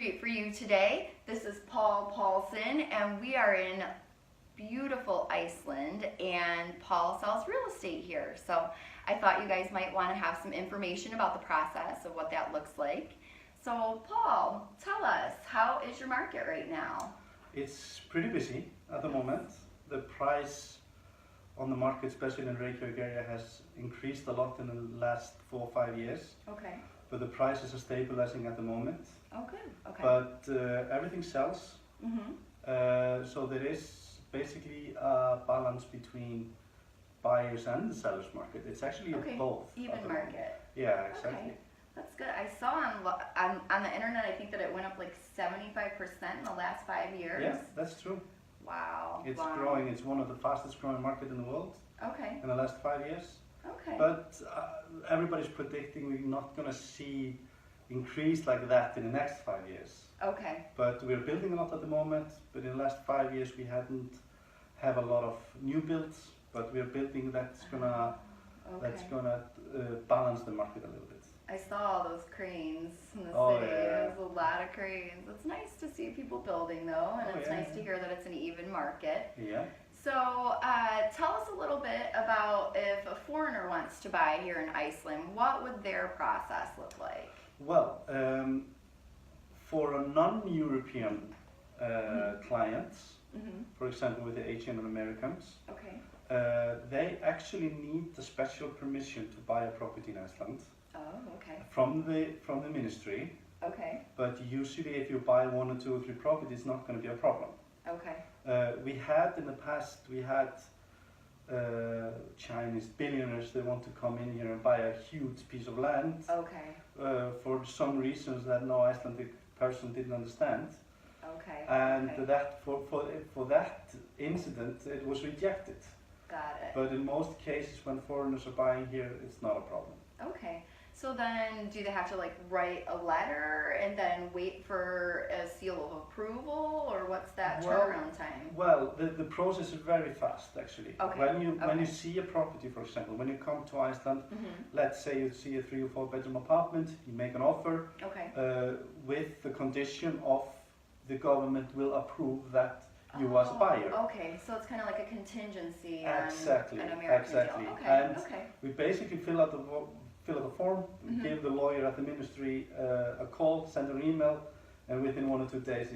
Street for you today. This is Paul Palsson, and we are in beautiful Iceland, and Paul sells real estate here. So I thought you guys might want to have some information about the process of what that looks like. So Paul, tell us, how is your market right now? It's pretty busy at the moment. The price on the market, especially in the Reykjavik area, has increased a lot in the last 4 or 5 years. Okay. But the prices are stabilizing at the moment. Oh, good. Okay. But everything sells. Mm-hmm. So there is basically a balance between buyers and the sellers market. It's actually both. Even market. Yeah, exactly. Okay. That's good. I saw on the internet, I think that it went up like 75% in the last 5 years. Yeah, that's true. Wow. It's growing. It's one of the fastest growing market in the world. Okay. In the last 5 years. Okay. But everybody's predicting we're not going to see increase like that in the next 5 years. Okay. But we're building a lot at the moment. But in the last 5 years we hadn't have a lot of new builds. But we're building that's gonna balance the market a little bit. I saw all those cranes in the city. Yeah. There's a lot of cranes. It's nice to see people building though, and it's nice to hear that it's an even market. Yeah. So tell us a little bit about if a foreigner wants to buy here in Iceland, what would their process look like? Well, for a non-European clients, for example with the Asian Americans, they actually need the special permission to buy a property in Iceland. Oh, okay. From the ministry. Okay. But usually if you buy 1 or 2 or 3 properties, it's not going to be a problem. Okay. We had in the past, Chinese billionaires, they want to come in here and buy a huge piece of land. Okay. For some reasons that no Icelandic person didn't understand. Okay. And that for that incident, it was rejected. Got it. But in most cases, when foreigners are buying here, it's not a problem. Okay. So then, do they have to like write a letter and then wait for a seal of approval, or what's that turnaround time? Well, the process is very fast actually. Okay. When you see a property, for example, when you come to Iceland, let's say you see a 3 or 4 bedroom apartment, you make an offer. Okay. With the condition of the government will approve that you as a buyer. Okay, so it's kind of like a contingency Exactly. on an American deal. Okay. And we basically fill out the form, give the lawyer at the ministry a call, send an email, and within 1 or 2 days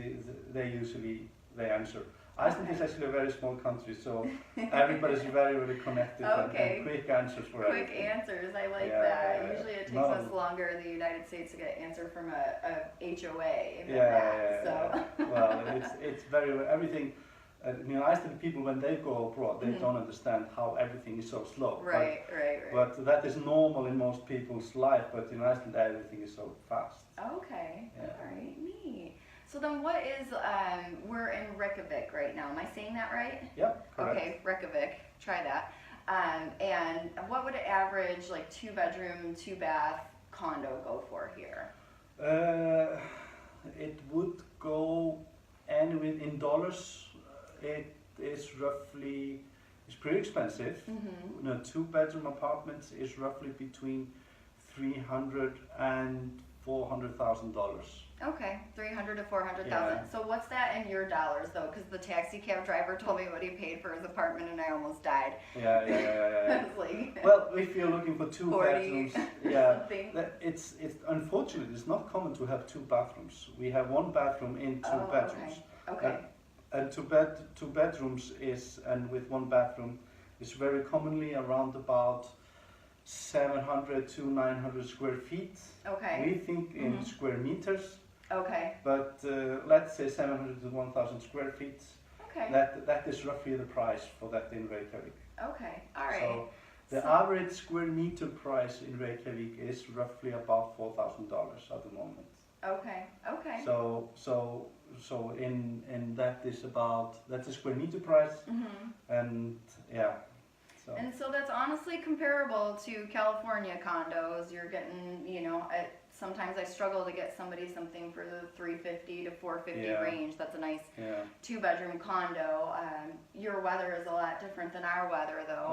they answer. Iceland is actually a very small country, so everybody's very connected and quick answers for everything. Quick answers, I like that. Usually it takes us longer in the United States to get an answer from a HOA. Well, it's very everything. Icelandic people, when they go abroad, they don't understand how everything is so slow. Right. But that is normal in most people's life, but in Iceland everything is so fast. Okay, alright, neat. So then what is, we're in Reykjavik right now, am I saying that right? Yep, correct. Okay, Reykjavik, try that. And what would an average like 2 bedroom, 2 bath condo go for here? It would go anywhere in dollars. It is roughly, it's pretty expensive. 2 bedroom apartments is roughly between $300,000 and $400,000. Okay, $300,000 to $400,000. So what's that in your dollars though? Because the taxi cab driver told me what he paid for his apartment, and I almost died. Yeah. Like, well, if you're looking for 2 40 bedrooms, it's unfortunately it's not common to have 2 bathrooms. We have 1 bathroom in 2 bedrooms. Okay. And 2 bedrooms is, and with 1 bathroom, is very commonly around about 700 to 900 square feet. Okay. We think in square meters. Okay. But let's say 700 to 1,000 square feet. Okay. That is roughly the price for that in Reykjavik. Okay. All right. So the average square meter price in Reykjavik is roughly about $4,000 at the moment. Okay. So in that is about, that's a square meter price, and yeah. And so that's honestly comparable to California condos. You're getting, sometimes I struggle to get somebody something for the $350 to $450 range. That's a nice 2 bedroom condo. Your weather is a lot different than our weather though.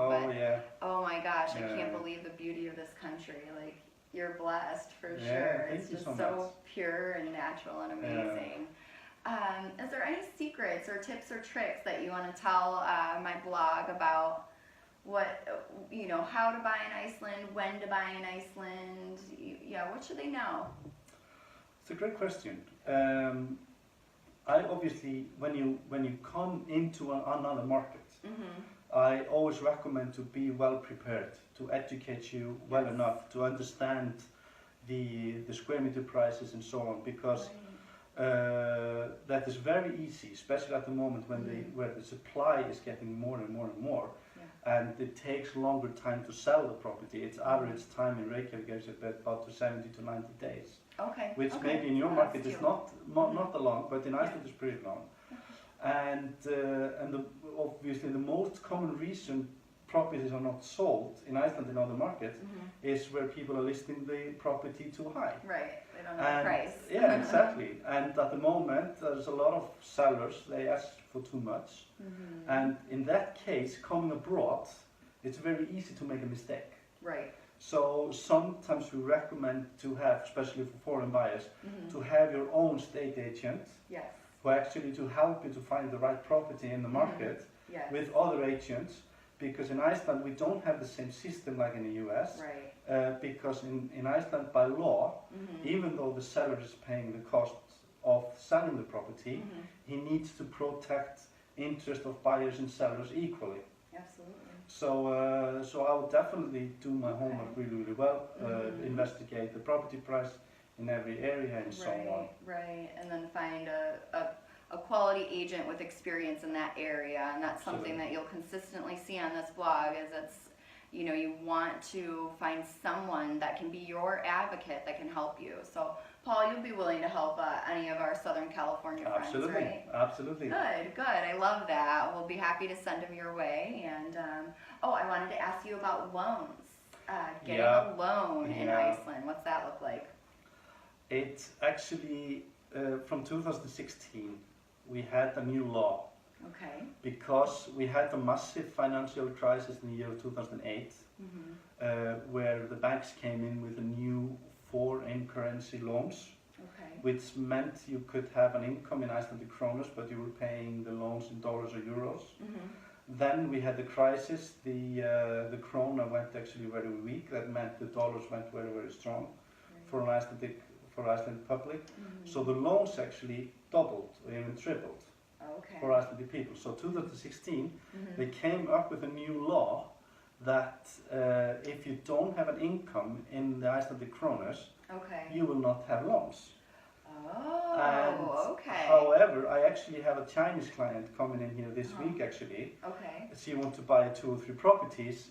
Oh my gosh, I can't believe the beauty of this country. Like You're blessed for Yeah, sure. thank It's you just so so much. pure and natural and amazing. Is there any secrets or tips or tricks that you want to tell my blog about how to buy in Iceland, when to buy in Iceland? Yeah, what should they know? It's a great question. I obviously, when you come into another market, I always recommend to be well prepared, to educate you well Yes. enough, to understand the square meter prices and so on, because that is very easy, especially at the moment when where the supply is getting more and more and more, and it takes longer time to sell the property. Its average time in Reykjavik is about 70 to 90 days. Okay. Which okay. maybe in your Oh, market that's is doable. not that long, but in Iceland it's pretty long. And obviously the most common reason properties are not sold in Iceland and other markets is where people are listing the property too high. Right. They don't know the price. Yeah, exactly. And at the moment there's a lot of sellers, they ask for too much. And in that case, coming abroad, it's very easy to make a mistake. Right. So sometimes we recommend to have, especially for foreign buyers, to have your own state agent Yes. who actually to help you to find the right property in the market Yes. with other agents, because in Iceland we don't have the same system like in the US, Right. because in Iceland by law, even though the seller is paying the cost of selling the property, he needs to protect interest of buyers and sellers equally. Absolutely. So I would definitely do my homework really, really well, investigate the property price in every area and so on. Right, and then find a quality agent with experience in that area, and that's something that you'll consistently see on this blog. Is you want to find someone that can be your advocate that can help you. So Paul, you'll be willing to help any of our Southern California friends, right? Absolutely. Good. I love that. We'll be happy to send them your way. And I wanted to ask you about loans. Getting a loan in Iceland. What's that look like? It's actually from 2016 we had a new law. Okay. Because we had a massive financial crisis in the year 2008, where the banks came in with a new foreign currency loans, which meant you could have an income in Icelandic kronas, but you were paying the loans in dollars or euros. Then we had the crisis. The krona went actually very weak. That meant the dollars went very, very strong for Icelandic public. So the loans actually doubled or even tripled for Icelandic people. So 2016, they came up with a new law that if you don't have an income in the Icelandic kronas, you will not have loans. However, I actually have a Chinese client coming in here this week actually. She wants to buy 2 or 3 properties,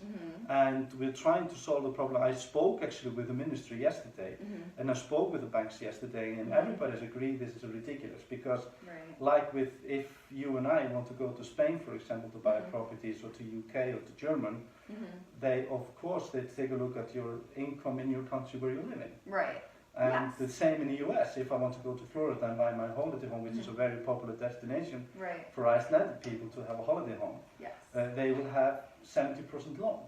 and we're trying to solve the problem. I spoke actually with the ministry yesterday, and I spoke with the banks yesterday, and everybody's agreed this is ridiculous, because like with if you and I want to go to Spain, for example, to buy properties, or to UK or to German, they take a look at your income in your country where you're living. Right. And the same in the US. If I want to go to Florida and buy my holiday home, which is a very popular destination for Icelandic people to have a holiday home, they will have 70% loan.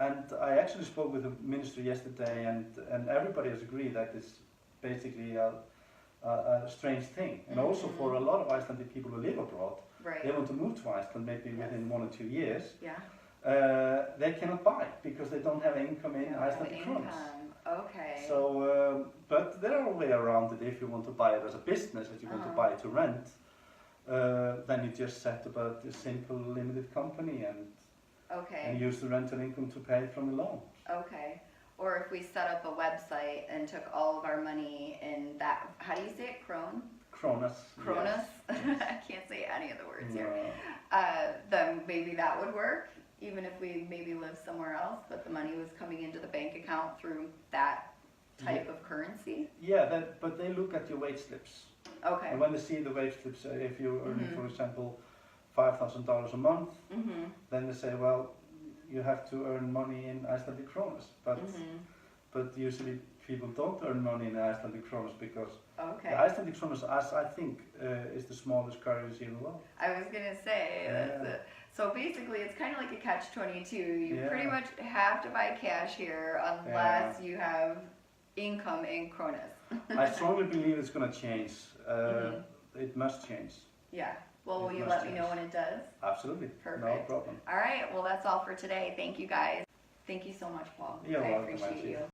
And I actually spoke with the minister yesterday, and everybody has agreed that it's basically a strange thing. And also for a lot of Icelandic people who live abroad, they want to move to Iceland maybe within 1 or 2 years. They cannot buy because they don't have income in Icelandic kronas. So, but there are a way around it. If you want to buy it as a business, if you want to buy it to rent, then you just set up a simple limited company and use the rental income to pay from the loan. Or if we set up a website and took all of our money in that, how do you say it, Kronas. Kronas? Yes. I can't say any of the words here. Then maybe that would work. Even if we maybe live somewhere else, but the money was coming into the bank account through that type of currency? But they look at your wage slips. Okay. And when they see the wage slips, if you're earning, for example, $5,000 a month, then they say, well, you have to earn money in Icelandic kronas. But usually people don't earn money in Icelandic kronas because Okay. the Icelandic kronas, as I think, is the smallest currency in the world. I was gonna say that's Yeah. it. So basically, it's kind of like a catch-22. You Yeah. pretty much have to buy cash here unless you have income in kronas. I strongly believe it's going to change. Mhm. It must change. Yeah. Well, will It you must let me know change. when it does? Absolutely. No Perfect. problem. All right. Well, that's all for today. Thank you guys. Thank you so much, Paul. You're I welcome, appreciate Angie. you.